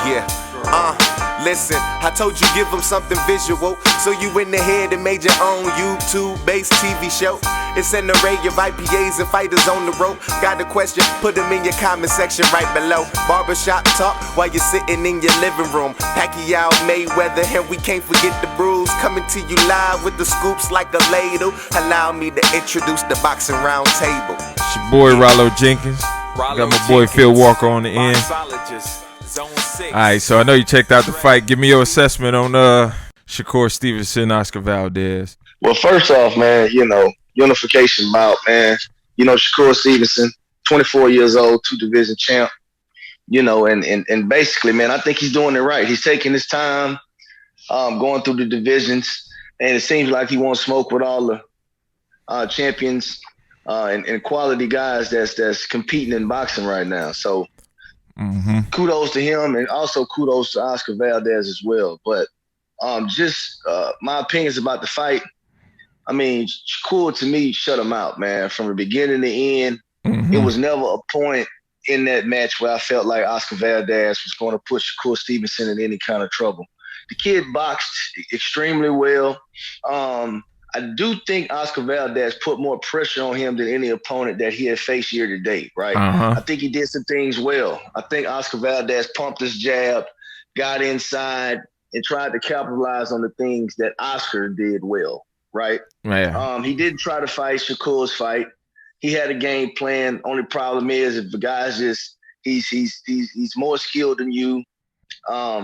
Yeah. Listen, I told you give them something visual, so you went ahead and made your own YouTube-based TV show. It's an array of IPAs and fighters on the road. Got a question? Put them in your comment section right below. Barbershop talk while you're sitting in your living room. Pacquiao, Mayweather, and we can't forget the brews. Coming to you live with the scoops like a ladle. Allow me to introduce the boxing round table. It's your boy Rollo Jenkins. Got my boy Phil Walker on the end. Alright, so I know you checked out the fight. Give me your assessment on Shakur Stevenson, Oscar Valdez. Well, first off, man, unification bout, man. Shakur Stevenson, 24 years old, 2-division champ. And basically, man, I think he's doing it right. He's taking his time, going through the divisions, and it seems like he won't smoke with all the champions and quality guys that's competing in boxing right now. So kudos to him, and also kudos to Oscar Valdez as well. But just my opinions about the fight. I mean, Shakur, to me, shut him out, man, from the beginning to end. It was never a point in that match where I felt like Oscar Valdez was going to put Shakur Stevenson in any kind of trouble. The kid boxed extremely well. I do think Oscar Valdez put more pressure on him than any opponent that he had faced year to date, right? I think he did some things well. I think Oscar Valdez pumped his jab, got inside, and tried to capitalize on the things that Oscar did well, right? He didn't try to fight Shakur's fight. He had a game plan. Only problem is if the guy's he's more skilled than you.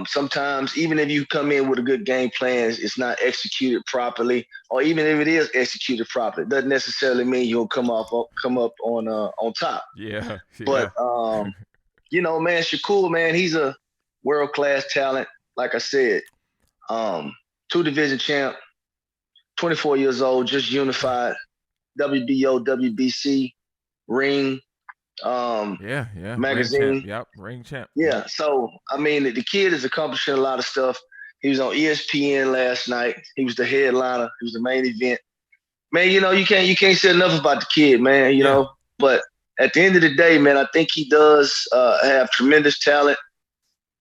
Sometimes even if you come in with a good game plan, it's not executed properly, or even if it is executed properly, it doesn't necessarily mean you'll come up on top. Yeah. But man, Shakur, man, he's a world-class talent. Like I said, 2-division champ, 24 years old, just unified, WBO, WBC, ring. Magazine. Ring champ. Yeah, so I mean, the kid is accomplishing a lot of stuff. He was on ESPN last night. He was the headliner. He was the main event. Man, you can't say enough about the kid, man. You know, but at the end of the day, man, I think he does have tremendous talent.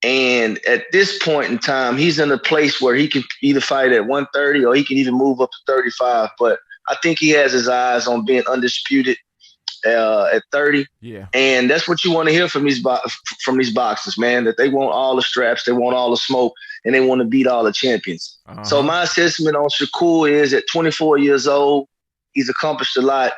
And at this point in time, he's in a place where he can either fight at 130 or he can even move up to 35. But I think he has his eyes on being undisputed at 30. And that's what you want to hear from these boxers, man, that they want all the straps, they want all the smoke, and they want to beat all the champions. So my assessment on Shakur is at 24 years old, he's accomplished a lot,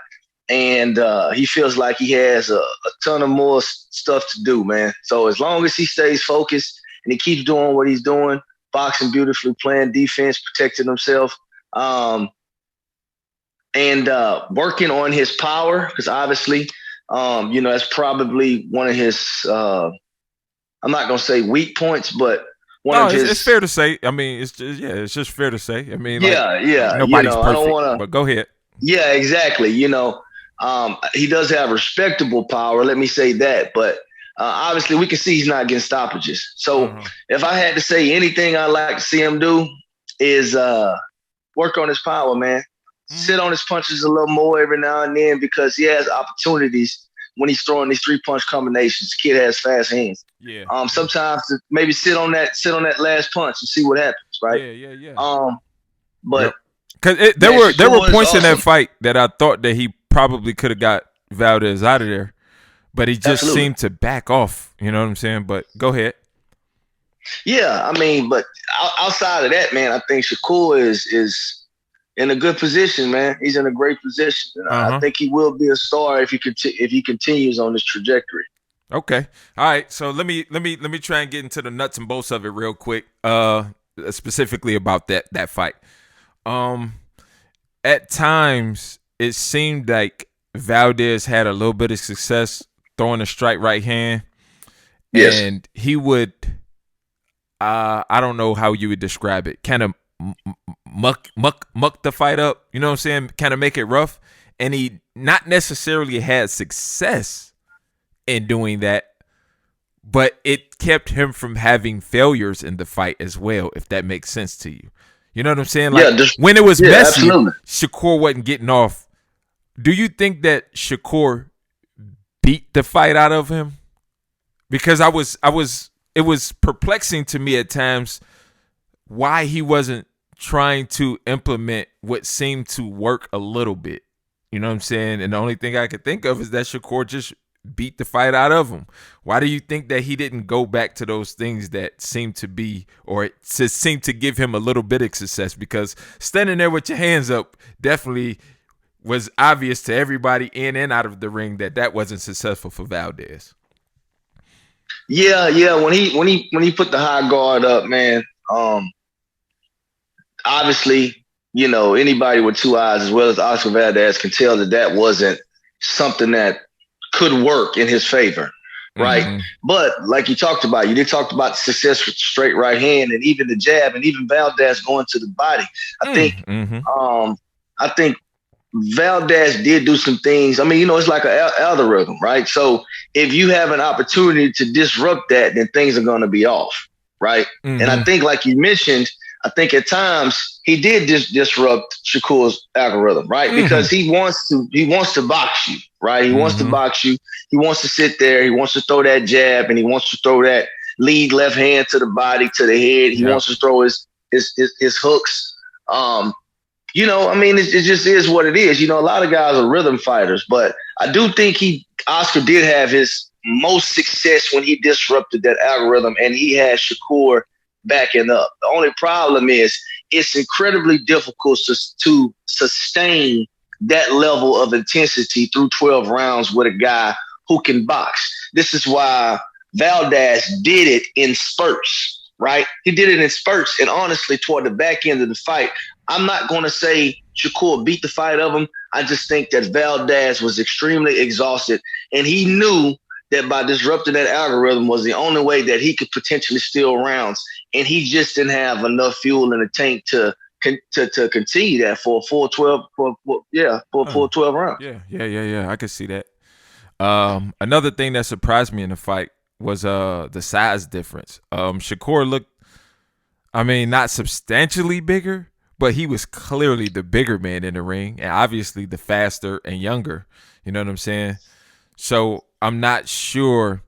and he feels like he has a ton of more stuff to do, man. So as long as he stays focused and he keeps doing what he's doing, boxing beautifully, playing defense, protecting himself, and working on his power, because obviously, that's probably one of his, I'm not going to say weak points, but it's fair to say. I mean, it's just fair to say. I mean, nobody's perfect, I don't wanna, but go ahead. Yeah, exactly. He does have respectable power, let me say that, but obviously we can see he's not getting stoppages. So if I had to say anything I'd like to see him do is work on his power, man. Sit on his punches a little more every now and then, because he has opportunities when he's throwing these 3-punch combinations. Kid has fast hands. Sometimes maybe sit on that last punch and see what happens, right? But because there were points in that fight that I thought that he probably could have got Valdez out of there, but he just seemed to back off. You know what I'm saying? But go ahead. Yeah, I mean, but outside of that, man, I think Shakur is in a good position, man. He's in a great position. And I think he will be a star if he continues on this trajectory. Okay. All right. So let me try and get into the nuts and bolts of it real quick. Specifically about that fight. At times it seemed like Valdez had a little bit of success throwing a strike right hand. Yes. And he would I don't know how you would describe it. Kind of muck the fight up, you know what I'm saying? Kind of make it rough. And he not necessarily had success in doing that, but it kept him from having failures in the fight as well, if that makes sense to you. You know what I'm saying? Like when it was messy, Shakur wasn't getting off. Do you think that Shakur beat the fight out of him? Because it was perplexing to me at times why he wasn't trying to implement what seemed to work a little bit. You know what I'm saying? And the only thing I could think of is that Shakur just beat the fight out of him. Why do you think that he didn't go back to those things that seemed to be, or seemed to give him a little bit of success? Because standing there with your hands up definitely was obvious to everybody in and out of the ring that wasn't successful for Valdez. Yeah. When he put the high guard up, man. Obviously, anybody with two eyes, as well as Oscar Valdez, can tell that wasn't something that could work in his favor, right? Mm-hmm. But like you talked about, you did talk about the success with the straight right hand and even the jab, and even Valdez going to the body. I think Valdez did do some things. I mean, it's like an algorithm, right? So if you have an opportunity to disrupt that, then things are going to be off, right? Mm-hmm. And I think, like you mentioned, I think at times he did disrupt Shakur's algorithm, right? Mm-hmm. Because he wants to box you, right? He wants to box you. He wants to sit there. He wants to throw that jab, and he wants to throw that lead left hand to the body, to the head. He wants to throw his hooks. It just is what it is. A lot of guys are rhythm fighters, but I do think Oscar did have his most success when he disrupted that algorithm, and he had Shakur backing up. The only problem is it's incredibly difficult to sustain that level of intensity through 12 rounds with a guy who can box. This is why Valdez did it in spurts, right? He did it in spurts, and honestly, toward the back end of the fight, I'm not going to say Shakur beat the fight of him. I just think that Valdez was extremely exhausted, and he knew that by disrupting that algorithm was the only way that he could potentially steal rounds. And he just didn't have enough fuel in the tank to continue that for a full 12 rounds. Yeah. I could see that. Another thing that surprised me in the fight was the size difference. Shakur looked, not substantially bigger, but he was clearly the bigger man in the ring, and obviously the faster and younger. You know what I'm saying? So I'm not sure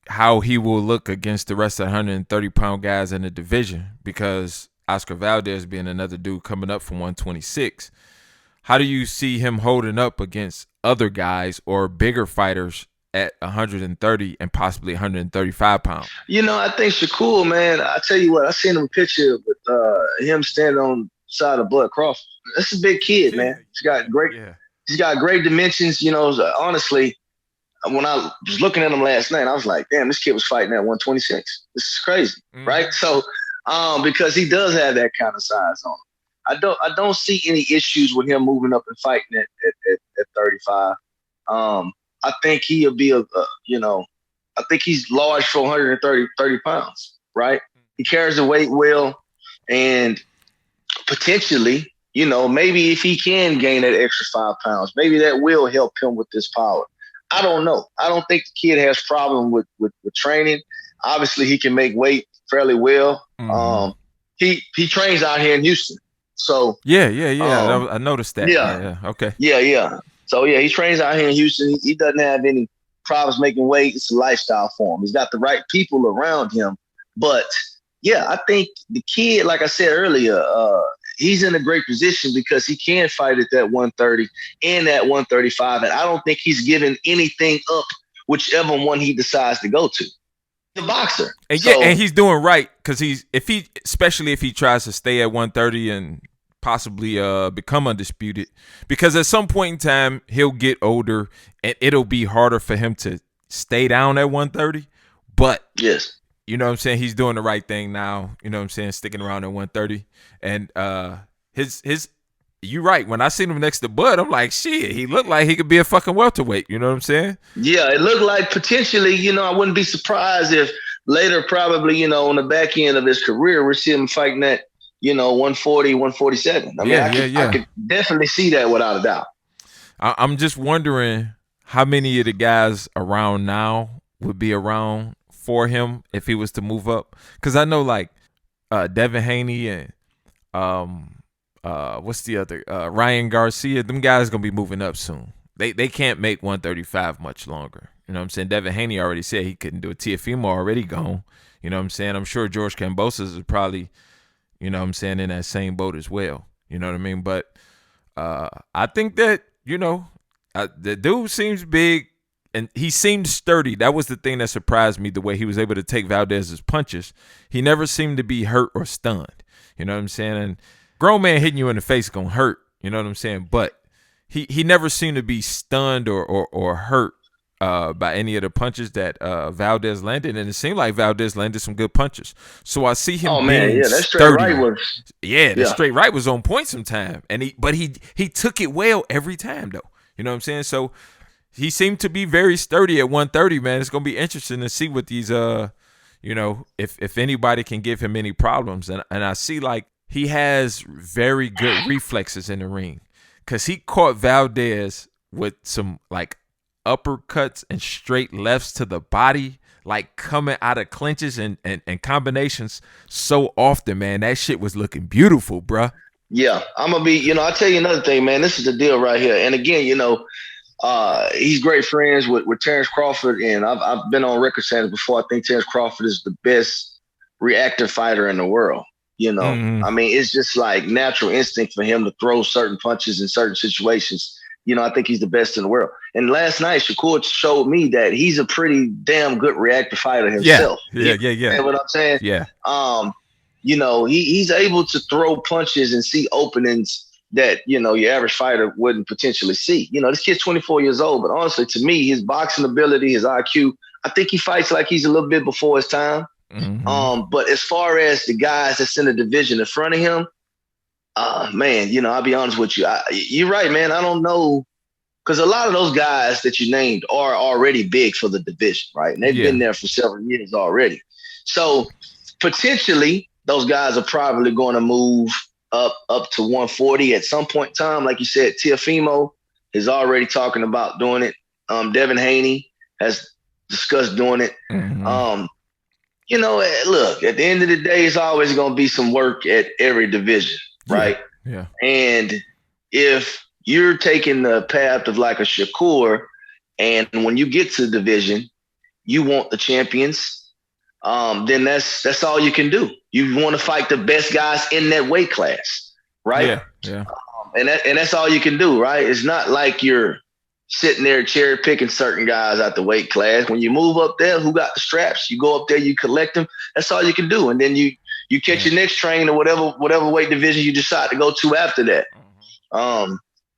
how he will look against the rest of the 130-pound guys in the division, because Oscar Valdez being another dude coming up from 126. How do you see him holding up against other guys or bigger fighters at 130 and possibly 135 pounds? I think Shakur, man, I tell you what, I seen him a picture with him standing on the side of Bud Crawford. That's a big kid, man. He's got great dimensions. Honestly, when I was looking at him last night, I was like, damn, this kid was fighting at 126. This is crazy, right? So, because he does have that kind of size on him. I don't see any issues with him moving up and fighting at 35. I think he'll be I think he's large for 130 pounds, right? He carries the weight well, and potentially, maybe if he can gain that extra 5 pounds, maybe that will help him with this power. I don't know. I don't think the kid has problem with training. Obviously, he can make weight fairly well. Mm-hmm. He trains out here in Houston. So yeah. I noticed that. Yeah. Okay. Yeah. So yeah, he trains out here in Houston. He doesn't have any problems making weight. It's a lifestyle for him. He's got the right people around him. But yeah, I think the kid, like I said earlier, he's in a great position because he can fight at that 130 and that 135. And I don't think he's giving anything up, whichever one he decides to go to. The boxer. And and he's doing right, because especially if he tries to stay at 130 and possibly become undisputed, because at some point in time he'll get older and it'll be harder for him to stay down at 130. But yes. You know what I'm saying? He's doing the right thing now. You know what I'm saying? Sticking around at 130. And you're right. When I seen him next to Bud, I'm like, shit, he looked like he could be a fucking welterweight. You know what I'm saying? Yeah, it looked like potentially, I wouldn't be surprised if later, probably, on the back end of his career, we're seeing him fighting at, 140, 147. I could definitely see that without a doubt. I'm just wondering how many of the guys around now would be around for him if he was to move up, because I know like Devin Haney and what's the other Ryan Garcia, them guys gonna be moving up soon. they can't make 135 much longer. You know what I'm saying? Devin Haney already said he couldn't do it. Teofimo already gone. You know what I'm saying? I'm sure George Kambosos is probably, you know what I'm saying, in that same boat as well. You know what I mean? But I think that, the dude seems big and he seemed sturdy. That was the thing that surprised me, the way he was able to take Valdez's punches. He never seemed to be hurt or stunned. You know what I'm saying? And grown man hitting you in the face is going to hurt. You know what I'm saying? But he never seemed to be stunned or hurt by any of the punches that Valdez landed, and it seemed like Valdez landed some good punches. So I see him. Oh man, yeah, that straight right was. Yeah, the straight right was on point sometime, and he took it well every time though. You know what I'm saying? So he seemed to be very sturdy at 130. Man, it's gonna be interesting to see what these if anybody can give him any problems, and I see like he has very good reflexes in the ring, because he caught Valdez with some like uppercuts and straight lefts to the body, like coming out of clinches and combinations so often, man. That shit was looking beautiful, bruh. Yeah, I'm gonna be, I'll tell you another thing, man. This is the deal right here. And again, he's great friends with Terrence Crawford, and I've been on record saying before, I think Terrence Crawford is the best reactive fighter in the world. I mean, it's just like natural instinct for him to throw certain punches in certain situations. I think he's the best in the world. And last night, Shakur showed me that he's a pretty damn good reactive fighter himself. Yeah. You know what I'm saying? Yeah. He's able to throw punches and see openings that, your average fighter wouldn't potentially see. This kid's 24 years old, but honestly, to me, his boxing ability, his IQ, I think he fights like he's a little bit before his time. Mm-hmm. But as far as the guys that's in the division in front of him, man, I'll be honest with you. You're right, man. I don't know, because a lot of those guys that you named are already big for the division, right? And they've been there for several years already. So potentially those guys are probably going to move up to 140 at some point in time. Like you said, Teofimo is already talking about doing it. Devin Haney has discussed doing it. Mm-hmm. Look, at the end of the day, it's always going to be some work at every division, right? Yeah. And if you're taking the path of like a Shakur, and when you get to the division, you want the champions, then that's all you can do. You want to fight the best guys in that weight class, right? Yeah. And that's all you can do, right? It's not like you're sitting there cherry picking certain guys out the weight class. When you move up there, who got the straps? You go up there, you collect them. That's all you can do, and then you catch your next train or whatever weight division you decide to go to after that.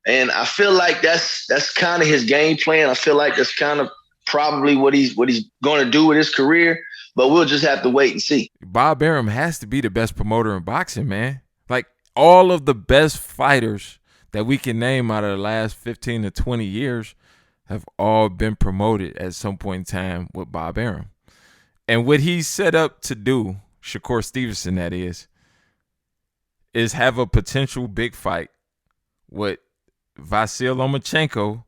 And I feel like that's kind of his game plan. I feel like that's kind of probably what he's going to do with his career, but we'll just have to wait and see. Bob Arum has to be the best promoter in boxing, man. Like all of the best fighters that we can name out of the last 15 to 20 years have all been promoted at some point in time with Bob Arum. And what he's set up to do, Shakur Stevenson, that is have a potential big fight with Vasyl Lomachenko,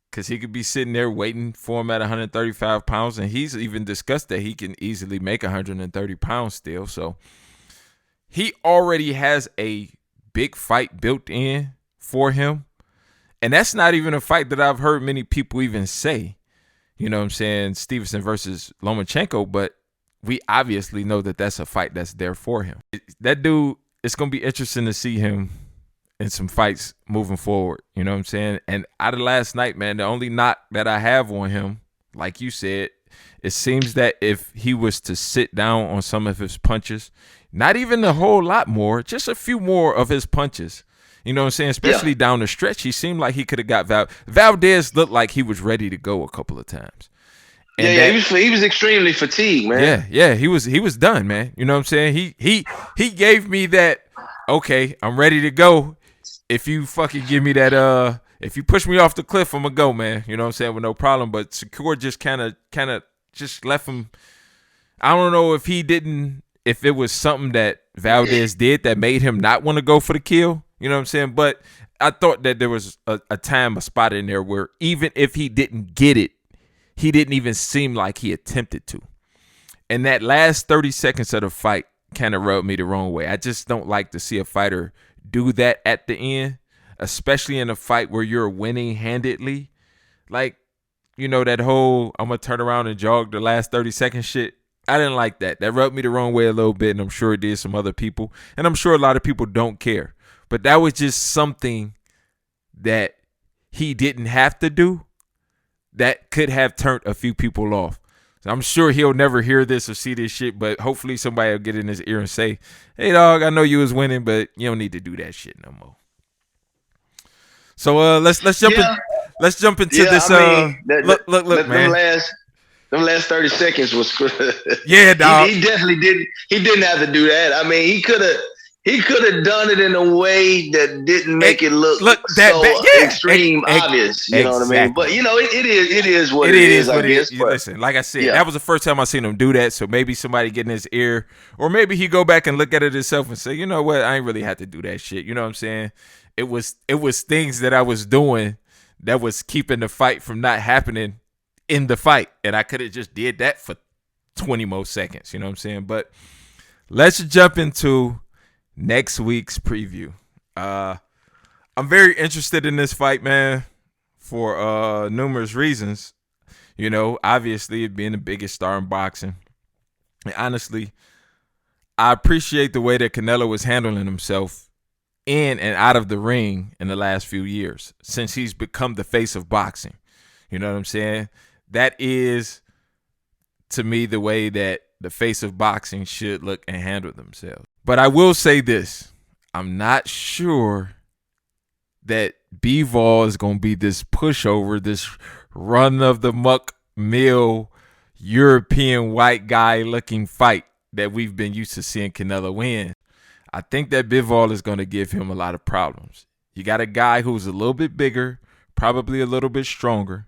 because he could be sitting there waiting for him at 135 pounds, and he's even discussed that he can easily make 130 pounds still. So he already has a big fight built in for him, and that's not even a fight that I've heard many people even say. You know what I'm saying? Stevenson versus Lomachenko, but we obviously know that that's a fight that's there for him. That dude, it's going to be interesting to see him in some fights moving forward. You know what I'm saying? And out of last night, man, the only knock that I have on him, like you said, it seems that if he was to sit down on some of his punches, not even a whole lot more, just a few more of his punches, you know what I'm saying? Especially down the stretch, he seemed like he could have got Valdez looked like he was ready to go a couple of times. And he was extremely fatigued, man. Yeah, he was done, man. You know what I'm saying? He gave me that, okay, I'm ready to go. If you fucking give me that, if you push me off the cliff, I'm gonna go, man. You know what I'm saying? With no problem. But Shakur just kind of just left him. I don't know if it was something that Valdez did that made him not want to go for the kill. You know what I'm saying? But I thought that there was a spot in there where even if he didn't get it, he didn't even seem like he attempted to. And that last 30 seconds of the fight kind of rubbed me the wrong way. I just don't like to see a fighter do that at the end. especially in a fight where you're winning handedly. Like, that whole I'm going to turn around and jog the last 30 seconds shit. I didn't like that. That rubbed me the wrong way a little bit, and I'm sure it did some other people. And I'm sure a lot of people don't care. But that was just something that he didn't have to do that could have turned a few people off. So I'm sure he'll never hear this or see this shit, but hopefully somebody will get in his ear and say, hey, dog, I know you was winning, but you don't need to do that shit no more. So let's jump into this. Look, man. Them last 30 seconds was yeah, dog. He definitely didn't. He didn't have to do that. I mean, he could have done it in a way that didn't make it look extreme obvious. You know what I mean? But it is what it is. I guess. Listen, like I said, that was the first time I seen him do that. So maybe somebody get in his ear, or maybe he go back and look at it himself and say, you know what, I ain't really had to do that shit. You know what I'm saying? It was things that I was doing that was keeping the fight from not happening in the fight, and I could have just did that for 20 more seconds. You know what I'm saying? But let's jump into next week's preview. I'm very interested in this fight, man, for numerous reasons. Obviously it being the biggest star in boxing. And honestly, I appreciate the way that Canelo was handling himself in and out of the ring in the last few years since he's become the face of boxing. You know what I'm saying? That is, to me, the way that the face of boxing should look and handle themselves. But I will say this. I'm not sure that Bivol is going to be this pushover, this run-of-the-muck mill European white guy looking fight that we've been used to seeing Canelo win. I think that Bivol is going to give him a lot of problems. You got a guy who's a little bit bigger, probably a little bit stronger.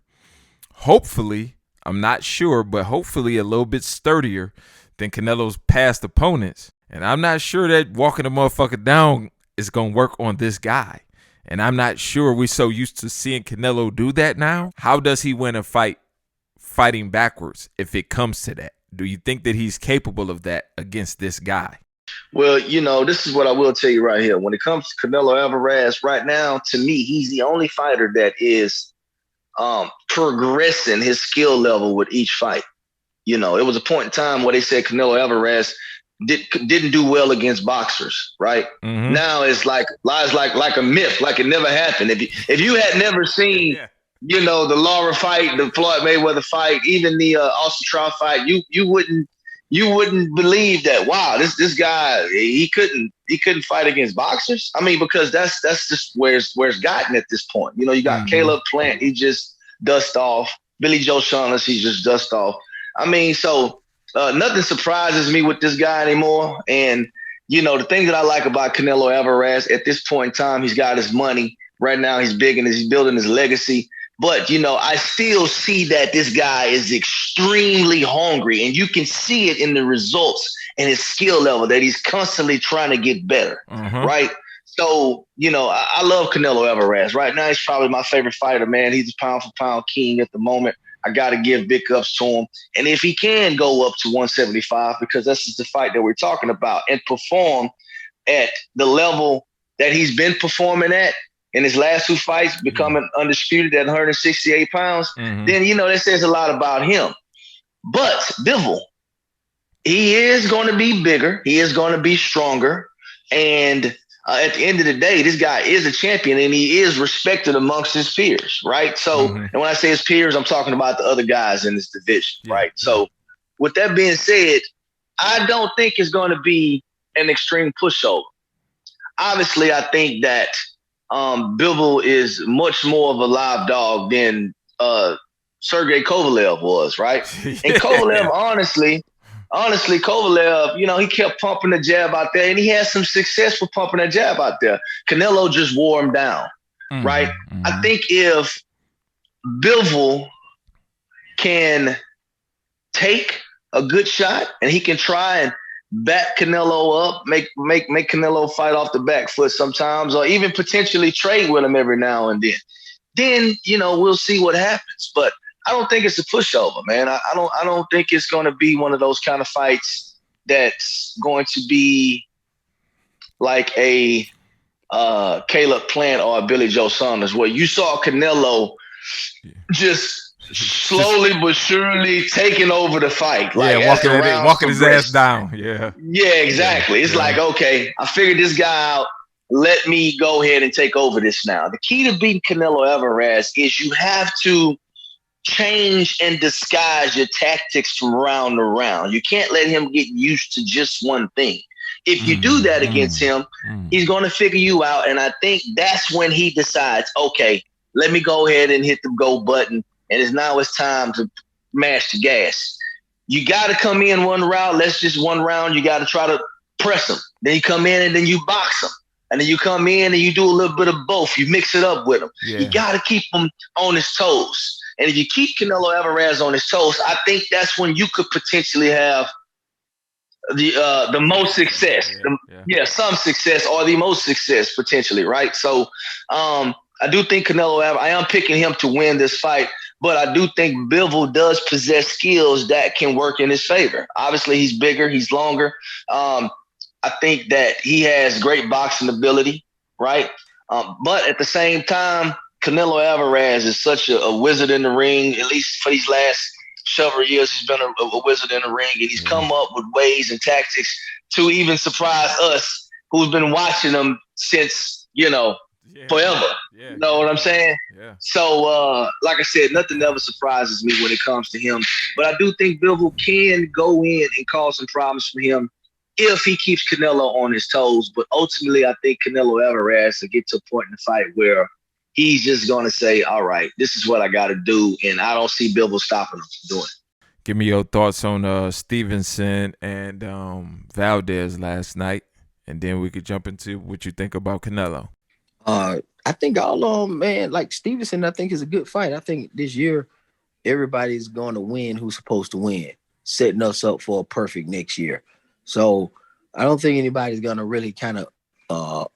Hopefully, I'm not sure, but hopefully a little bit sturdier than Canelo's past opponents. And I'm not sure that walking a motherfucker down is going to work on this guy. And I'm not sure we're so used to seeing Canelo do that now. How does he win a fight fighting backwards if it comes to that? Do you think that he's capable of that against this guy? Well, this is what I will tell you right here. When it comes to Canelo Alvarez right now, to me, he's the only fighter that is progressing his skill level with each fight. It was a point in time where they said Canelo Alvarez didn't do well against boxers, right? Mm-hmm. Now it's like a myth, like it never happened. If you had never seen, the Lara fight, the Floyd Mayweather fight, even the Austin Trout fight, you wouldn't believe that. Wow, this guy he couldn't fight against boxers. I mean, because that's just where it's gotten at this point. You got Caleb Plant, he just dust off. Billy Joe Shaughnessy, he's just dust off. I mean, so nothing surprises me with this guy anymore. And the thing that I like about Canelo Alvarez at this point in time, he's got his money right now. He's big and he's building his legacy. But, I still see that this guy is extremely hungry, and you can see it in the results and his skill level that he's constantly trying to get better, right? So, I love Canelo Alvarez. Right now, he's probably my favorite fighter, man. He's a pound-for-pound king at the moment. I got to give big ups to him. And if he can go up to 175, because this is the fight that we're talking about, and perform at the level that he's been performing at, in his last two fights, becoming undisputed at 168 pounds, then, that says a lot about him. But Bivol, he is going to be bigger. He is going to be stronger. And at the end of the day, this guy is a champion, and he is respected amongst his peers, right? So, and when I say his peers, I'm talking about the other guys in this division, right? So with that being said, I don't think it's going to be an extreme pushover. Obviously, I think that Bivol is much more of a live dog than Sergey Kovalev was, right? And Kovalev, honestly, Kovalev, he kept pumping the jab out there, and he had some success with pumping that jab out there. Canelo just wore him down, right? I think if Bivol can take a good shot and he can try and back Canelo up, make Canelo fight off the back foot sometimes, or even potentially trade with him every now and then, we'll see what happens. But I don't think it's a pushover, man. I don't think it's going to be one of those kind of fights that's going to be like a Caleb Plant or Billy Joe Saunders, where you saw Canelo just slowly but surely taking over the fight. Like as the rounds walking his ass progressed. down. Yeah. Yeah, exactly. It's like, okay, I figured this guy out. Let me go ahead and take over this now. The key to beating Canelo Alvarez is you have to change and disguise your tactics from round to round. You can't let him get used to just one thing. If you do that against him, he's going to figure you out. And I think that's when he decides, okay, let me go ahead and hit the go button. And it's time to mash the gas. You got to come in one round. Let's just one round. You got to try to press him. Then you come in and then you box him. And then you come in and you do a little bit of both. You mix it up with him. Yeah. You got to keep him on his toes. And if you keep Canelo Alvarez on his toes, I think that's when you could potentially have the most success. Some success or the most success potentially, right? So I do think Canelo Alvarez, I am picking him to win this fight, but I do think Bivol does possess skills that can work in his favor. Obviously, he's bigger, he's longer. I think that he has great boxing ability, right? But at the same time, Canelo Alvarez is such a wizard in the ring. At least for these last several years, he's been a wizard in the ring, and he's come up with ways and tactics to even surprise us, who's been watching him since, forever. You know what I'm saying? Yeah. So, like I said, nothing ever surprises me when it comes to him. But I do think Bivol can go in and cause some problems for him if he keeps Canelo on his toes. But ultimately, I think Canelo Alvarez will get to a point in the fight where he's just going to say, all right, this is what I got to do. And I don't see Bivol stopping him from doing it. Give me your thoughts on Stevenson and Valdez last night. And then we could jump into what you think about Canelo. I think all of them, man, like Stevenson, I think is a good fight. I think this year, everybody's going to win who's supposed to win, setting us up for a perfect next year. So I don't think anybody's going to really kind of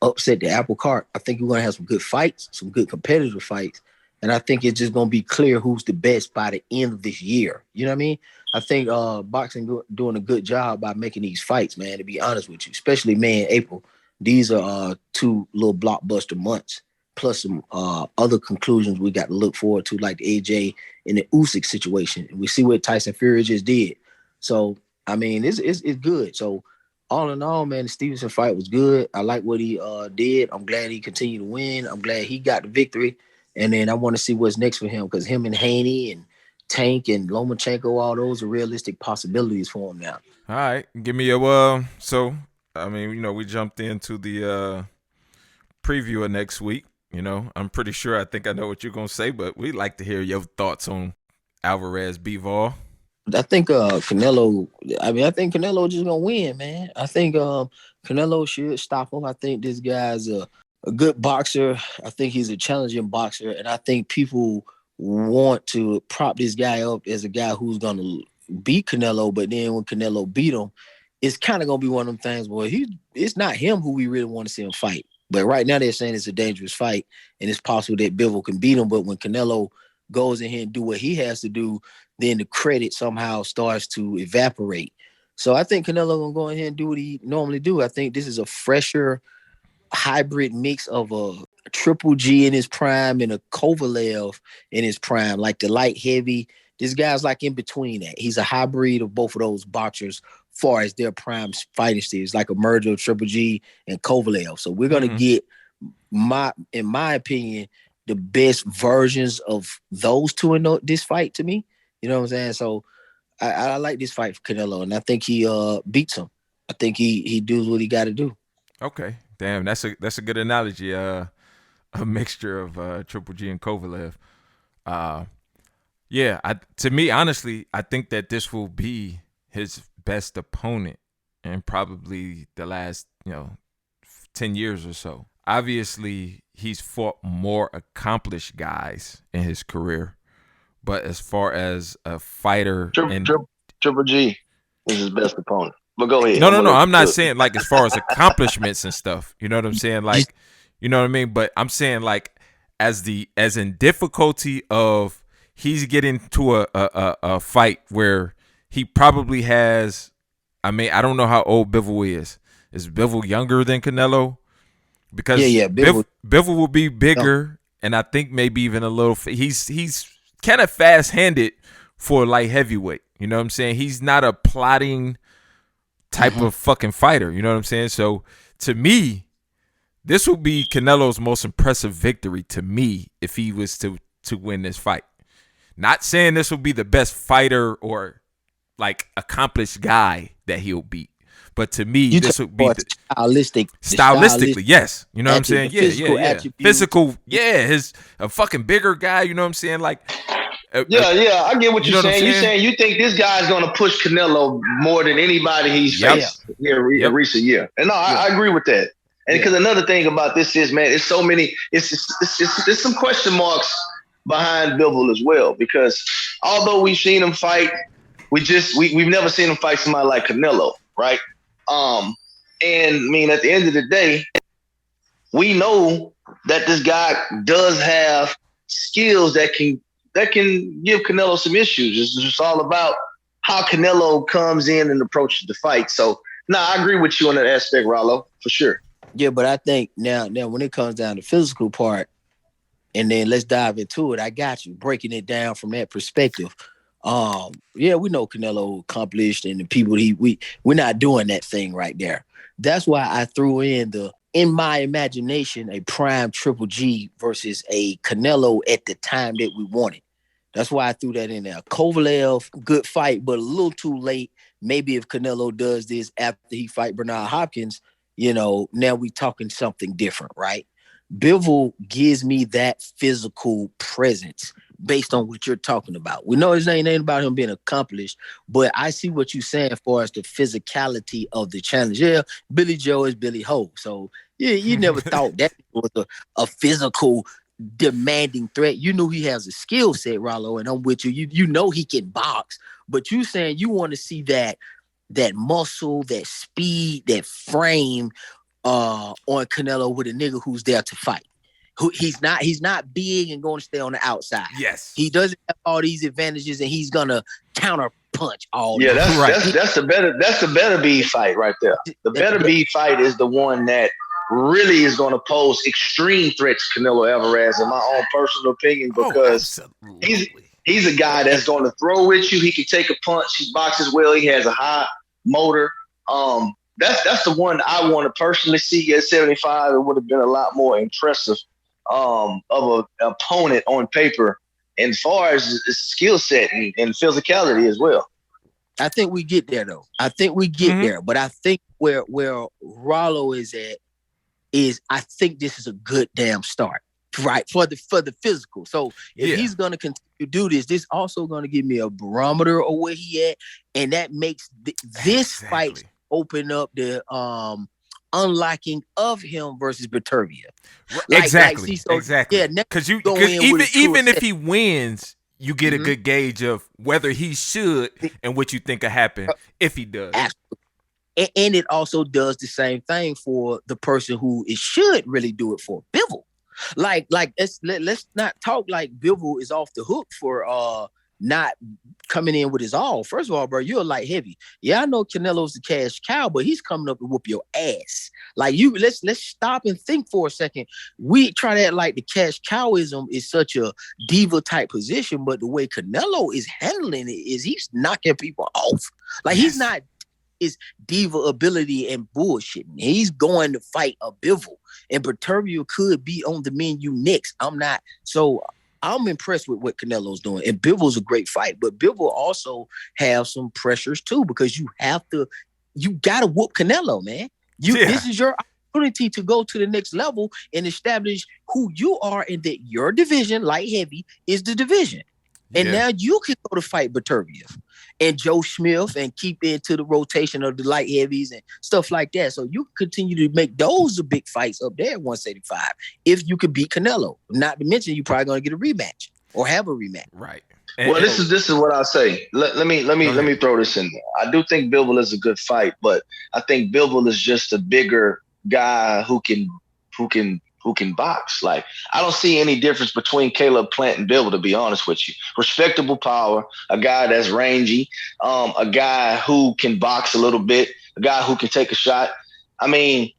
upset the apple cart. I think we're going to have some good fights, some good competitive fights. And I think it's just going to be clear who's the best by the end of this year. You know what I mean? I think boxing doing a good job by making these fights, man, to be honest with you, especially May and April. These are 2 little blockbuster months, plus some other conclusions we got to look forward to, like the AJ and the Usyk situation. And we see what Tyson Fury just did. So, I mean, it's good. So, all in all, man, the Stevenson fight was good. I like what he did. I'm glad he continued to win. I'm glad he got the victory. And then I want to see what's next for him, because him and Haney and Tank and Lomachenko, all those are realistic possibilities for him now. All right. Give me a so, I mean, we jumped into the preview of next week. I'm pretty sure I think I know what you're going to say, but we'd like to hear your thoughts on Alvarez Bivol. I think Canelo just gonna win, man. I think Canelo should stop him. I think this guy's a good boxer. I think he's a challenging boxer, and I think people want to prop this guy up as a guy who's gonna beat Canelo. But then when Canelo beat him, it's kind of gonna be one of them things where it's not him who we really want to see him fight. But right now they're saying it's a dangerous fight, and it's possible that Bivol can beat him. But when Canelo goes in here and do what he has to do, then the credit somehow starts to evaporate. So I think Canelo gonna go in here and do what he normally do. I think this is a fresher hybrid mix of a Triple G in his prime and a Kovalev in his prime, like the light heavy. This guy's like in between that. He's a hybrid of both of those boxers far as their prime fighting styles, like a merger of Triple G and Kovalev. So we're gonna get in my opinion, the best versions of those two in this fight to me. You know what I'm saying? So I like this fight for Canelo, and I think he beats him. I think he does what he got to do. Okay, damn, that's a good analogy. A mixture of Triple G and Kovalev. To me, honestly, I think that this will be his best opponent in probably the last 10 years or so. Obviously, he's fought more accomplished guys in his career. But as far as a fighter, Triple G is his best opponent. But go ahead. No. I'm not saying like as far as accomplishments and stuff. You know what I'm saying? Like, you know what I mean? But I'm saying like as in difficulty of he's getting to a fight where he probably has. I mean, I don't know how old Bivol is. Is Bivol younger than Canelo? because Bivol will be bigger, and I think maybe even a little. He's kind of fast handed for light heavyweight. You know what I'm saying? He's not a plotting type of fucking fighter. You know what I'm saying? So to me, this will be Canelo's most impressive victory to me if he was to win this fight. Not saying this will be the best fighter or like accomplished guy that he'll beat. But to me, this would be stylistically, yes. You know what I'm saying? Yeah. Physical, yeah. He's a fucking bigger guy. You know what I'm saying? Like, I get what you're saying. You're saying you think this guy's going to push Canelo more than anybody he's faced here in recent year. And no, I agree with that. And because another thing about this is, man, it's so many. It's some question marks behind Bivol as well. Because although we've seen him fight, we've never seen him fight somebody like Canelo, right? And I mean, at the end of the day, we know that this guy does have skills that can give Canelo some issues. It's just all about how Canelo comes in and approaches the fight. So, I agree with you on that aspect, Rollo, for sure. Yeah, but I think now when it comes down to the physical part, and then let's dive into it. I got you breaking it down from that perspective. We know Canelo accomplished, and the people we're not doing that thing right there. That's why I threw in my imagination, a prime Triple G versus a Canelo at the time that we wanted. That's why I threw that in there. Kovalev, good fight, but a little too late. Maybe if Canelo does this after he fight Bernard Hopkins, now we talking something different, right? Bivol gives me that physical presence based on what you're talking about. We know his name ain't about him being accomplished, but I see what you're saying as far as the physicality of the challenge. Yeah, Billy Joe is Billy Ho. So you never thought that was a physical demanding threat. You knew he has a skill set, Rollo, and I'm with you. You know he can box, but you saying you want to see that muscle, that speed, that frame on Canelo with a nigga who's there to fight. He's not big and going to stay on the outside. Yes. He doesn't have all these advantages, and he's gonna counter punch all day. That's the better B fight right there. The better B fight is the one that really is going to pose extreme threats to Canelo Alvarez, in my own personal opinion, because he's a guy that's going to throw with you. He can take a punch. He boxes well. He has a high motor. That's the one I want to personally see at 75. It would have been a lot more impressive of an opponent on paper, and as far as his skill set and physicality as well. I think we get there though. I think we get there, but I think where Rollo is at is I think this is a good damn start, right? For the physical. So if he's gonna continue to do this also gonna give me a barometer of where he at, and that makes this fight open up the unlocking of him versus Beterbiev. Exactly. Yeah, because even if he wins, you get a good gauge of whether he should and what you think will happen if he does. Absolutely. And it also does the same thing for the person who it should really do it for, Bivol. Like let's not talk like Bivol is off the hook for not coming in with his all. First of all, bro, you're a light heavy. Yeah, I know Canelo's the cash cow, but he's coming up to whoop your ass. Like let's stop and think for a second. We try to act like the cash cowism is such a diva type position, but the way Canelo is handling it is he's knocking people off. Like he's not his diva ability and bullshitting. He's going to fight a Bivol, and Beterbiev could be on the menu next. I'm impressed with what Canelo's doing. And Bivol's a great fight, but Bivol also have some pressures too, because you gotta whoop Canelo, man. This is your opportunity to go to the next level and establish who you are, and that your division, light heavy, is the division. And now you can go to fight Beterbiev and Joe Smith and keep into the rotation of the light heavies and stuff like that. So you continue to make those the big fights up there at 175 if you could beat Canelo. Not to mention you're probably going to get a rematch or have a rematch. Right. Well, this is what I'll say. Let me throw this in there. I do think Bivol is a good fight, but I think Bivol is just a bigger guy who can box. Like, I don't see any difference between Caleb Plant and Bivol, to be honest with you. Respectable power, a guy that's rangy, a guy who can box a little bit, a guy who can take a shot. I mean,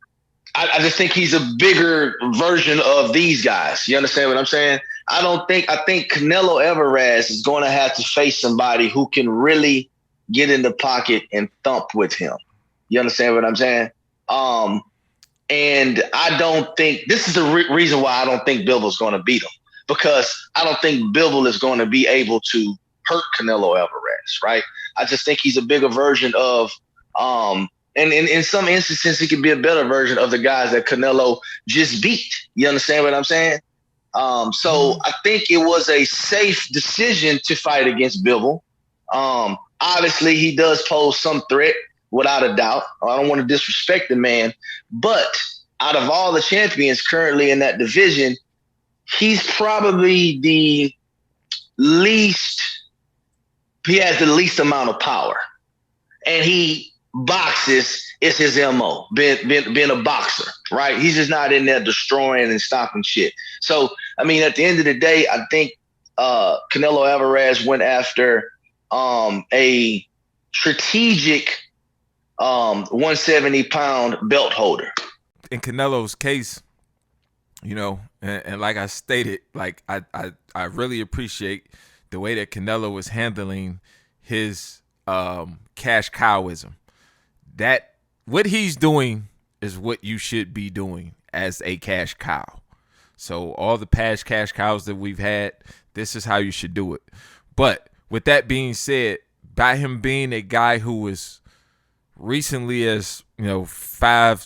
I just think he's a bigger version of these guys. You understand what I'm saying? I think Canelo Alvarez is going to have to face somebody who can really get in the pocket and thump with him. You understand what I'm saying? And I don't think this is the reason why I don't think Bivol's going to beat him, because I don't think Bivol is going to be able to hurt Canelo Alvarez, right? I just think he's a bigger version of, and in some instances, he could be a better version of the guys that Canelo just beat. You understand what I'm saying? So I think it was a safe decision to fight against Bivol. Obviously, he does pose some threat, without a doubt. I don't want to disrespect the man, but out of all the champions currently in that division, he's probably the least. He has the least amount of power, and he boxes is his MO. Being a boxer, right? He's just not in there destroying and stopping shit. So, I mean, at the end of the day, I think Canelo Alvarez went after a strategic 170-pound belt holder. In Canelo's case, you know, and like I stated, like I really appreciate the way that Canelo was handling his cash cowism. That what he's doing is what you should be doing as a cash cow. So all the past cash cows that we've had, this is how you should do it. But with that being said, by him being a guy who was recently, as you know, five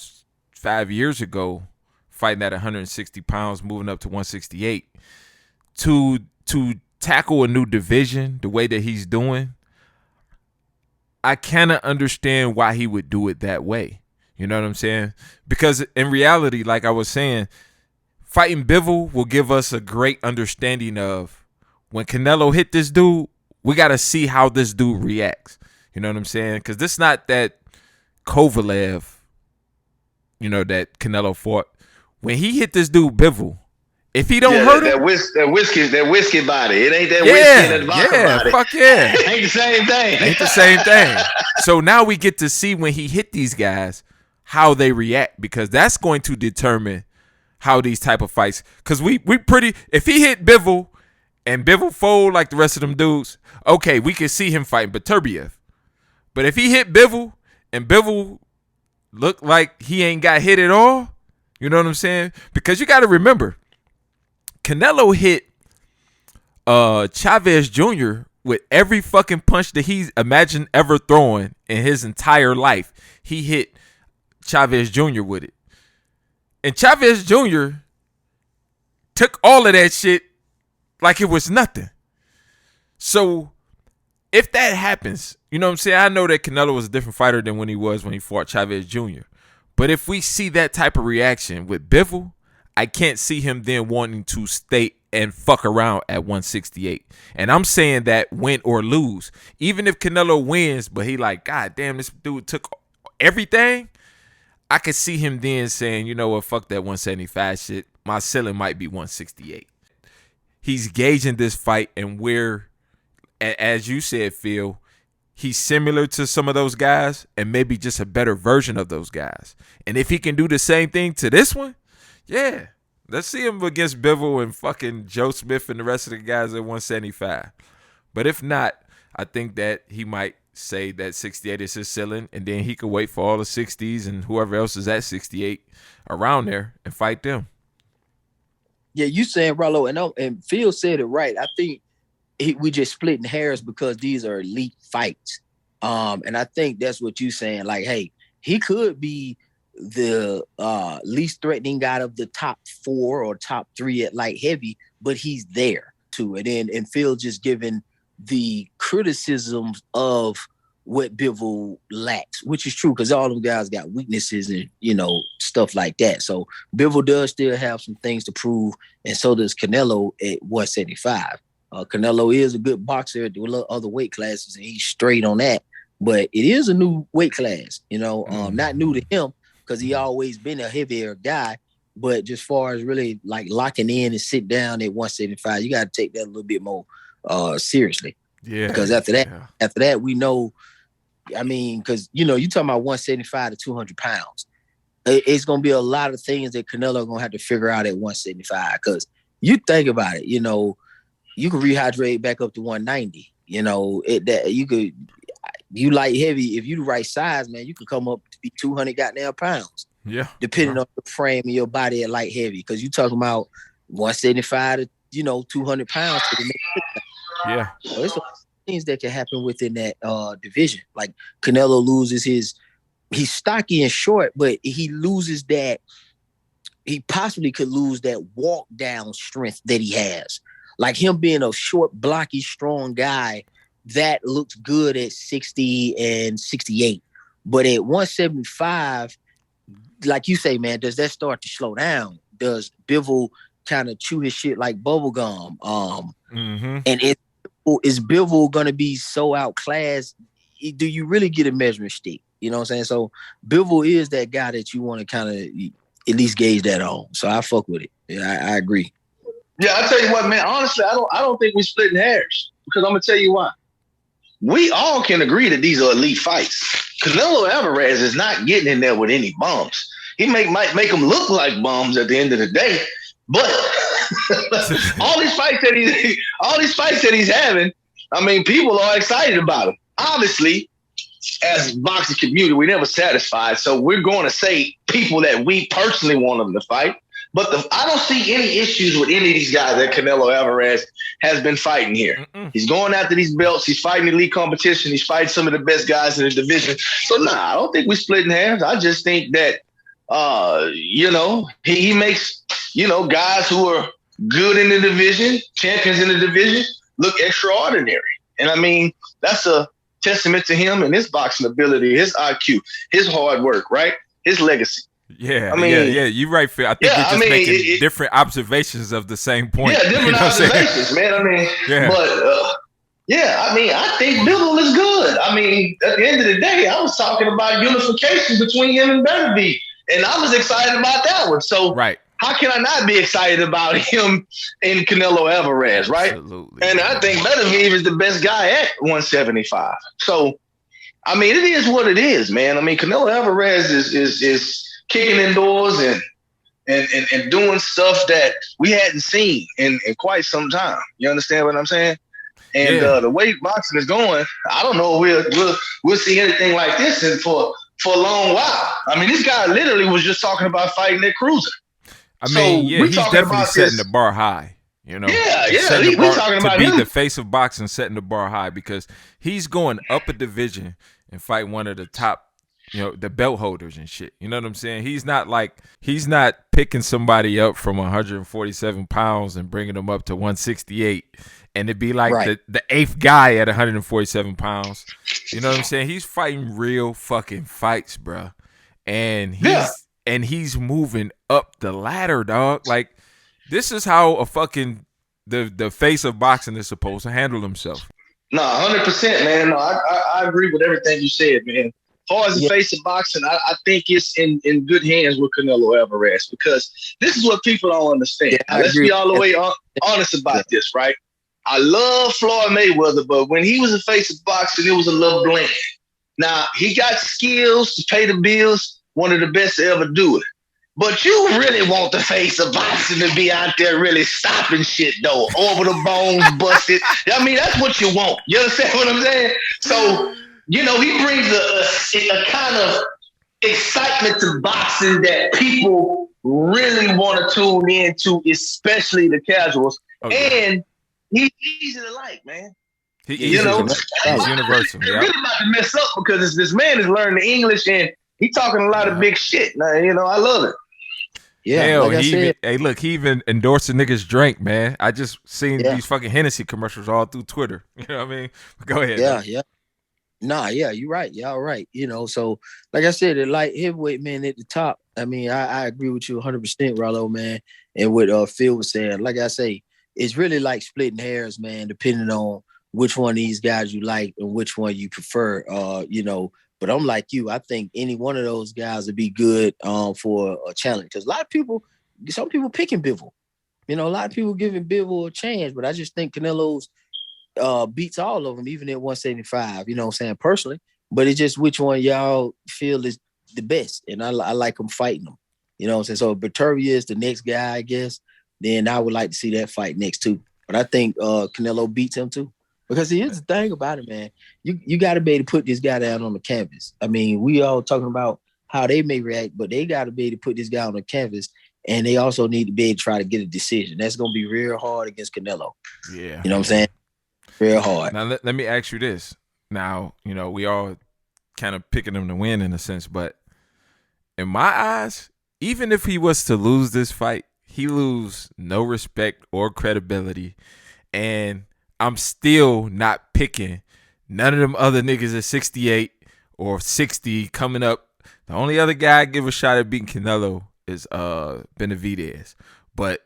years ago, fighting at 160 pounds, moving up to 168, to tackle a new division the way that he's doing, I cannot understand why he would do it that way. You know what I'm saying? Because in reality, like I was saying, fighting Bivol will give us a great understanding of when Canelo hit this dude, we got to see how this dude reacts. You know what I'm saying? Because this is not that Kovalev, you know, that Canelo fought. When he hit this dude Bivol, if he don't hurt him, that whiskey body. It ain't that whiskey and that vodka body. Fuck yeah. It ain't the same thing. Ain't the same thing. So now we get to see when he hit these guys how they react, because that's going to determine how these type of fights. Because we pretty, if he hit Bivol and Bivol fold like the rest of them dudes, okay, we can see him fighting Beterbiev. But if he hit Bivol and Bivol look like he ain't got hit at all, you know what I'm saying? Because you got to remember, Canelo hit Chavez Jr. with every fucking punch that he's imagined ever throwing in his entire life. He hit Chavez Jr. with it. And Chavez Jr. took all of that shit like it was nothing. So if that happens, you know what I'm saying? I know that Canelo was a different fighter than when he fought Chavez Jr. But if we see that type of reaction with Bivol, I can't see him then wanting to stay and fuck around at 168. And I'm saying that win or lose. Even if Canelo wins, but he like, God damn, this dude took everything, I could see him then saying, you know what, fuck that 175 shit. My ceiling might be 168. He's gauging this fight, and where, as you said, Phil, he's similar to some of those guys and maybe just a better version of those guys. And if he can do the same thing to this one, yeah, let's see him against Bivol and fucking Joe Smith and the rest of the guys at 175. But if not, I think that he might say that 68 is his ceiling, and then he could wait for all the 60s and whoever else is at 68 around there and fight them. Yeah, you saying, Rollo, and Phil said it right. I think we just splitting hairs because these are elite fights. And I think that's what you're saying. Like, hey, he could be the least threatening guy of the top 4 or top 3 at light heavy, but he's there to it. And Phil just giving the criticisms of what Bivol lacks, which is true because all them guys got weaknesses and, you know, stuff like that. So Bivol does still have some things to prove, and so does Canelo at 175. Canelo is a good boxer at the other weight classes, and he's straight on that. But it is a new weight class, you know, not new to him because he always been a heavier guy. But just far as really like locking in and sit down at 175, you got to take that a little bit more seriously. Yeah. Because after that, we know. I mean, because you know, you talking about 175 to 200 pounds. it's gonna be a lot of things that Canelo gonna have to figure out at 175. Because you think about it, you know, you can rehydrate back up to 190. You know, you light heavy, if you the right size, man, you could come up to be 200 goddamn pounds. Yeah. Depending on the frame of your body at light heavy. Because you talking about 175 to 200 pounds to the next. Yeah. So it's things that can happen within that division. Like Canelo loses he's stocky and short, but he loses that. He possibly could lose that walk down strength that he has. Like him being a short, blocky, strong guy, that looks good at 60 and 68. But at 175, like you say, man, does that start to slow down? Does Bivol kind of chew his shit like bubble gum? And is Bivol gonna be so outclassed? Do you really get a measuring stick? You know what I'm saying? So Bivol is that guy that you want to kind of at least gauge that on. So I fuck with it. Yeah, I agree. Yeah, I tell you what, man. Honestly, I don't think we're splitting hairs because I'm gonna tell you why. We all can agree that these are elite fights. Canelo Alvarez is not getting in there with any bums. He might make them look like bums at the end of the day, but all these fights that he's having, I mean, people are excited about him. Obviously, as boxing community, we're never satisfied, so we're going to say people that we personally want him to fight. But I don't see any issues with any of these guys that Canelo Alvarez has been fighting here. He's going after these belts. He's fighting elite competition. He's fighting some of the best guys in the division. So, I don't think we're splitting hairs. I just think that, he makes, guys who are good in the division, champions in the division, look extraordinary. And, I mean, that's a testament to him and his boxing ability, his IQ, his hard work, right? His legacy. Yeah, you're right, Phil. I think you're just making different observations of the same point. Yeah, different observations, man. I mean, I think Bivol is good. I mean, at the end of the day, I was talking about unification between him and Beterbiev, and I was excited about that one. So, how can I not be excited about him and Canelo Alvarez, right? Absolutely. And I think Beterbiev is the best guy at 175. So, I mean, it is what it is, man. I mean, Canelo Alvarez is kicking indoors and doing stuff that we hadn't seen in quite some time. You understand what I'm saying? And the way boxing is going, I don't know if we'll see anything like this for a long while. I mean, this guy literally was just talking about fighting that cruiser. I mean, he's definitely setting the bar high. We're talking about him. To be the face of boxing, setting the bar high because he's going up a division and fight one of the top, the belt holders and shit. You know what I'm saying? He's not picking somebody up from 147 pounds and bringing them up to 168 and it'd be like the eighth guy at 147 pounds. You know what I'm saying? He's fighting real fucking fights, bro. And he's moving up the ladder, dog. Like, this is how a fucking the face of boxing is supposed to handle himself. No, 100%, man. No, I agree with everything you said, man. As far as the face of boxing, I think it's in good hands with Canelo Alvarez because this is what people don't understand. Let's be all the way honest about this, right? I love Floyd Mayweather, but when he was the face of boxing, it was a little bland. Now, he got skills to pay the bills, one of the best to ever do it. But you really want the face of boxing to be out there really stopping shit, though. Orbital bones busted. I mean, that's what you want. You understand what I'm saying? So, he brings a kind of excitement to boxing that people really want to tune into, especially the casuals. Okay. And he's easy to like, man. He's universal. They're really about to mess up because this man is learning English and he's talking a lot of big shit. Now, I love it. Yeah, hell, he even endorsed a nigga's drink, man. I just seen these fucking Hennessy commercials all through Twitter. You know what I mean? Go ahead. Yeah. Nah, yeah, you're right. Y'all right. So like I said, the light heavyweight man at the top. I mean, I agree with you 100%, Rollo, man. And what Phil was saying, like I say, it's really like splitting hairs, man, depending on which one of these guys you like and which one you prefer. But I'm like you. I think any one of those guys would be good for a challenge. Because some people picking Bivol. A lot of people giving Bivol a chance, but I just think Canelo's beats all of them, even at 175. You know what I'm saying? Personally, but it's just which one y'all feel is the best, and I like him fighting them. You know what I'm saying? So if Beterbiev is the next guy, I guess, then I would like to see that fight next too. But I think Canelo beats him too. Because here's the thing about it, man. You got to be able to put this guy down on the canvas. I mean, we all talking about how they may react, but they got to be able to put this guy on the canvas, and they also need to be able to try to get a decision. That's going to be real hard against Canelo. Yeah. You know what I'm saying? Real hard. Now, let me ask you this. Now, we all kind of picking him to win in a sense, but in my eyes, even if he was to lose this fight, he lose no respect or credibility, and I'm still not picking none of them other niggas at 68 or 60 coming up. The only other guy I give a shot at beating Canelo is Benavidez, but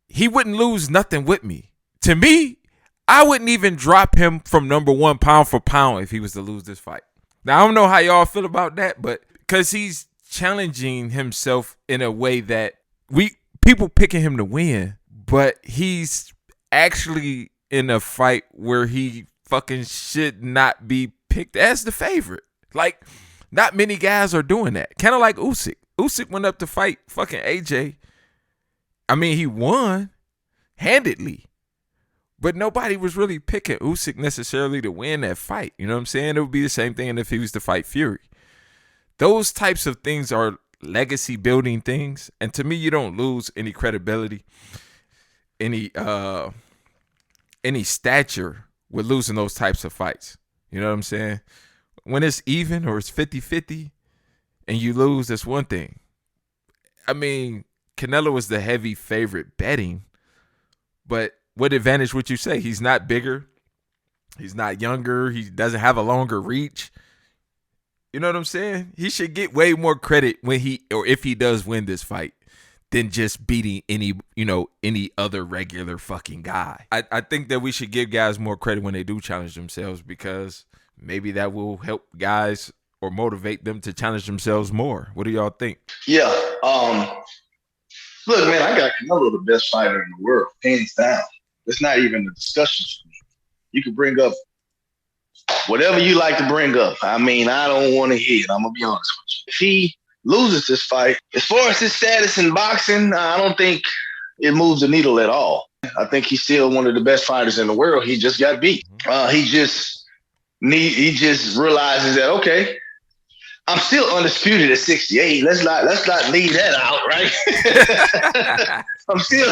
he wouldn't lose nothing with me. To me, I wouldn't even drop him from number one pound for pound if he was to lose this fight. Now, I don't know how y'all feel about that, but because he's challenging himself in a way that people picking him to win, but he's actually in a fight where he fucking should not be picked as the favorite. Like, not many guys are doing that. Kind of like Usyk. Usyk went up to fight fucking AJ. I mean, he won handedly, but nobody was really picking Usyk necessarily to win that fight. You know what I'm saying? It would be the same thing if he was to fight Fury. Those types of things are legacy building things, and to me, you don't lose any credibility, any stature with losing those types of fights. You know what I'm saying? When it's even or it's 50-50 and you lose, that's one thing. I mean, Canelo was the heavy favorite betting, but what advantage would you say? He's not bigger. He's not younger. He doesn't have a longer reach. You know what I'm saying? He should get way more credit when if he does win this fight than just beating any other regular fucking guy. I think that we should give guys more credit when they do challenge themselves, because maybe that will help guys or motivate them to challenge themselves more. What do y'all think? Yeah. Look, man, I got Canelo the best fighter in the world, hands down. It's not even a discussion for me. You can bring up whatever you like to bring up. I mean, I don't want to hear it. I'm going to be honest with you. If he loses this fight, as far as his status in boxing, I don't think it moves the needle at all. I think he's still one of the best fighters in the world. He just got beat. He just realizes that, okay, I'm still undisputed at 68. Let's not leave that out, right? I'm still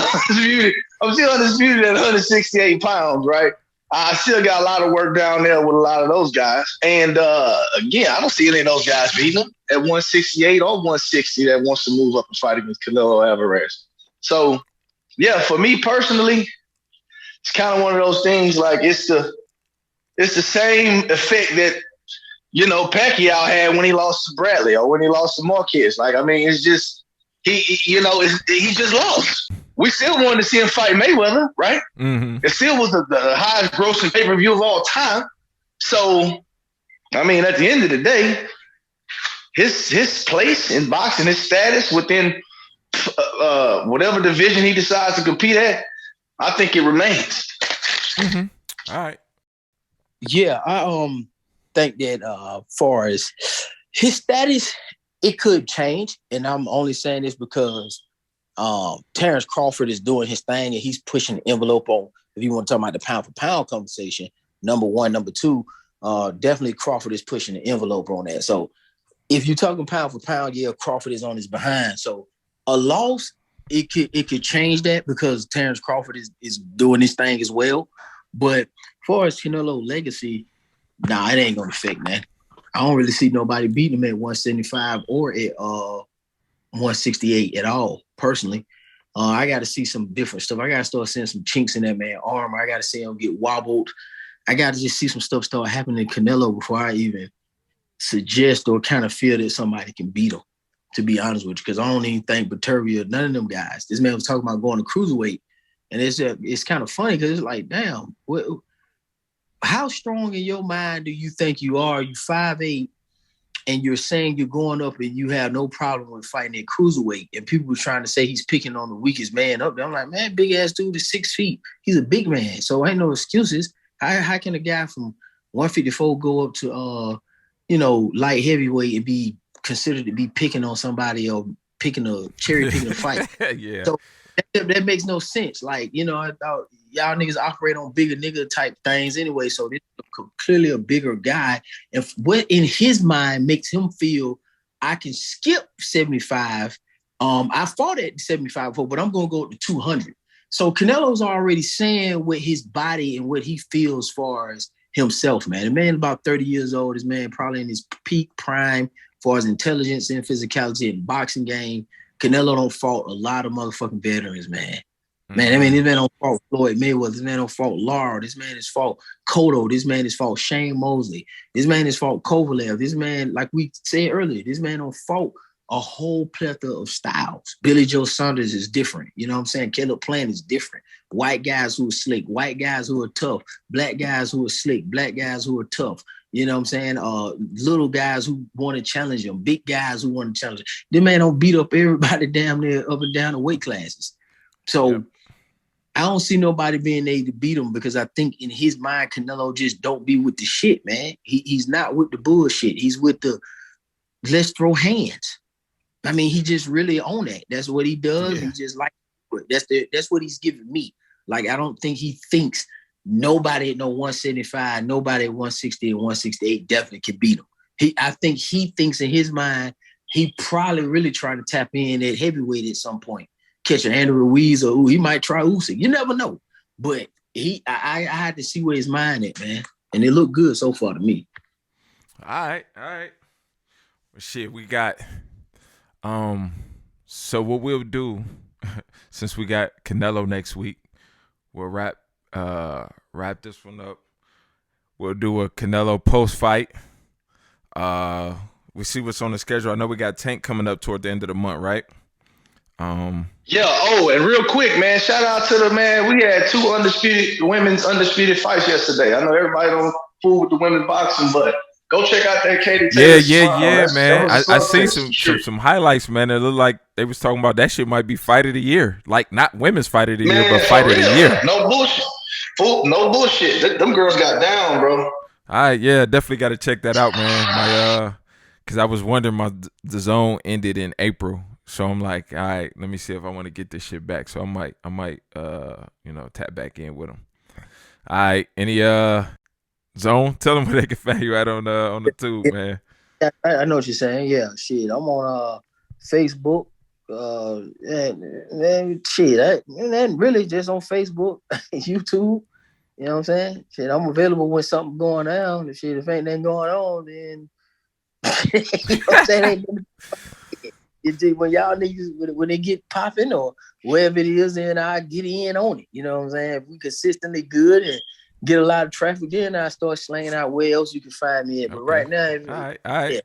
undisputed at 168 pounds, right? I still got a lot of work down there with a lot of those guys. And again, I don't see any of those guys beating him at 168 or 160 that wants to move up and fight against Canelo Alvarez. So, yeah, for me personally, it's kind of one of those things, like it's the same effect that, Pacquiao had when he lost to Bradley or when he lost to Marquez. Like, I mean, it's just, he just lost. We still wanted to see him fight Mayweather, right? Mm-hmm. It still was the highest grossing pay-per-view of all time. So, I mean, at the end of the day, his place in boxing, his status within whatever division he decides to compete at, I think it remains. Mm-hmm. All right. Yeah, I think that far as his status, it could change, and I'm only saying this because Terrence Crawford is doing his thing, and he's pushing the envelope on, if you want to talk about the pound for pound conversation, number one. Number two, definitely Crawford is pushing the envelope on that. So if you're talking pound for pound, yeah, Crawford is on his behind. So a loss, it could change that, because Terrence Crawford is doing his thing as well. But as far as Canelo legacy, nah, it ain't gonna affect, man. I don't really see nobody beating him at 175 or at 168 at all, personally. I got to see some different stuff. I got to start seeing some chinks in that man's arm. I got to see him get wobbled. I got to just see some stuff start happening to Canelo before I even suggest or kind of feel that somebody can beat him, to be honest with you, because I don't even think Beterbiev, none of them guys. This man was talking about going to cruiserweight, and it's kind of funny because it's like, damn, how strong in your mind do you think you are? You 5'8", and you're saying you're going up and you have no problem with fighting at cruiserweight, and people were trying to say he's picking on the weakest man up there. I'm like, man, big ass dude is 6 feet. He's a big man, so ain't no excuses. How can a guy from 154 go up to light heavyweight and be considered to be picking on somebody or cherry picking a fight. Yeah. So that makes no sense. Like, I thought y'all niggas operate on bigger nigga type things anyway. So this is clearly a bigger guy. And what in his mind makes him feel I can skip 75. I fought at 75 before, but I'm gonna go to 200. So Canelo's already saying what his body and what he feels as far as himself, man. The man about 30 years old. This man probably in his peak prime as far as intelligence and physicality and boxing game. Canelo don't fault a lot of motherfucking veterans, man. Man, I mean, this man don't fault Floyd Mayweather. This man don't fault Lara. This man is fault Cotto. This man is fault Shane Mosley. This man is fault Kovalev. This man, like we said earlier, this man don't fault a whole plethora of styles. Billy Joe Saunders is different. You know what I'm saying? Caleb Plant is different. White guys who are slick. White guys who are tough. Black guys who are slick. Black guys who are tough. You know what I'm saying? Little guys who want to challenge him. Big guys who want to challenge him. This man don't beat up everybody damn near up and down the weight classes. So I don't see nobody being able to beat him because I think in his mind, Canelo just don't be with the shit, man. He's not with the bullshit. He's with the let's throw hands. I mean, he just really on that. That's what he does. Yeah. He just like that's what he's giving me. Like, I don't think he thinks nobody at no 175, nobody at 160 and 168 definitely can beat him. I think he thinks in his mind, he probably really trying to tap in at heavyweight at some point. Catch an Andrew Ruiz or he might try Usyk. You never know. But I had to see where his mind at, man. And it looked good so far to me. All right. Well, shit, we got so what we'll do, since we got Canelo next week, we'll wrap this one up. We'll do a Canelo post-fight. We see what's on the schedule. I know we got Tank coming up toward the end of the month, right? Yeah. Oh, and real quick, man, shout out to the man. We had two women's undisputed fights yesterday. I know everybody don't fool with the women's boxing, but go check out that Katie Taylor. Yeah, man. I seen some highlights, man. It looked like they was talking about that shit might be fight of the year. Like, not women's fight of the year, but fight of the year. No bullshit. No bullshit. Them girls got down, bro. All right, yeah, definitely got to check that out, man. Because I was wondering, the zone ended in April, so I'm like, all right, let me see if I want to get this shit back. So I might, tap back in with them. All right, any zone? Tell them where they can find you at on the tube, man. I know what you're saying. Yeah, shit, I'm on Facebook. And really just on Facebook, YouTube. You know what I'm saying? Shit, I'm available when something's going down. If ain't nothing going on, then you know what I'm saying? When y'all niggas, when they get popping or wherever it is, then I get in on it. You know what I'm saying? If we consistently good and get a lot of traffic, then I start slanging out where else you can find me at. But right now, all right.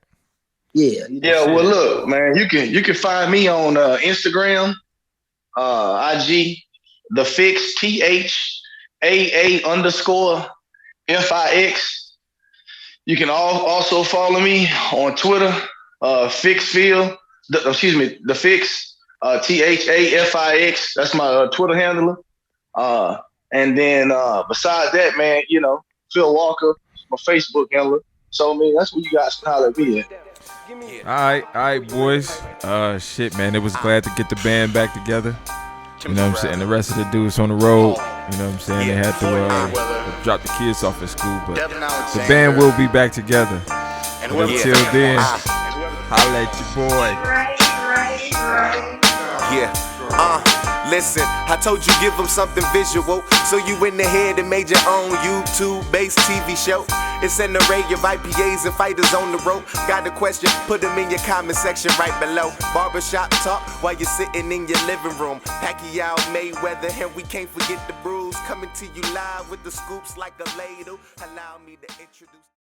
Yeah. Well, look, man, you can find me on Instagram, IG, the Fix THAA_FIX. You can also follow me on Twitter, Fixfield. The Fix, THAFIX. That's my Twitter handler. And then besides that, man, Phil Walker, my Facebook handler. So, man, that's what you guys can holler at me at. All right, boys. Shit, man, it was glad to get the band back together. You know what I'm saying? The rest of the dudes on the road, you know what I'm saying? They had to drop the kids off at school, but the band will be back together. But until then, holla at your boy. Listen, I told you give them something visual, so you in the head and made your own YouTube-based TV show. It's an array of IPAs and fighters on the road. Got a question? Put them in your comment section right below. Barbershop talk while you're sitting in your living room. Pacquiao, Mayweather, and we can't forget the bruise. Coming to you live with the scoops like a ladle. Allow me to introduce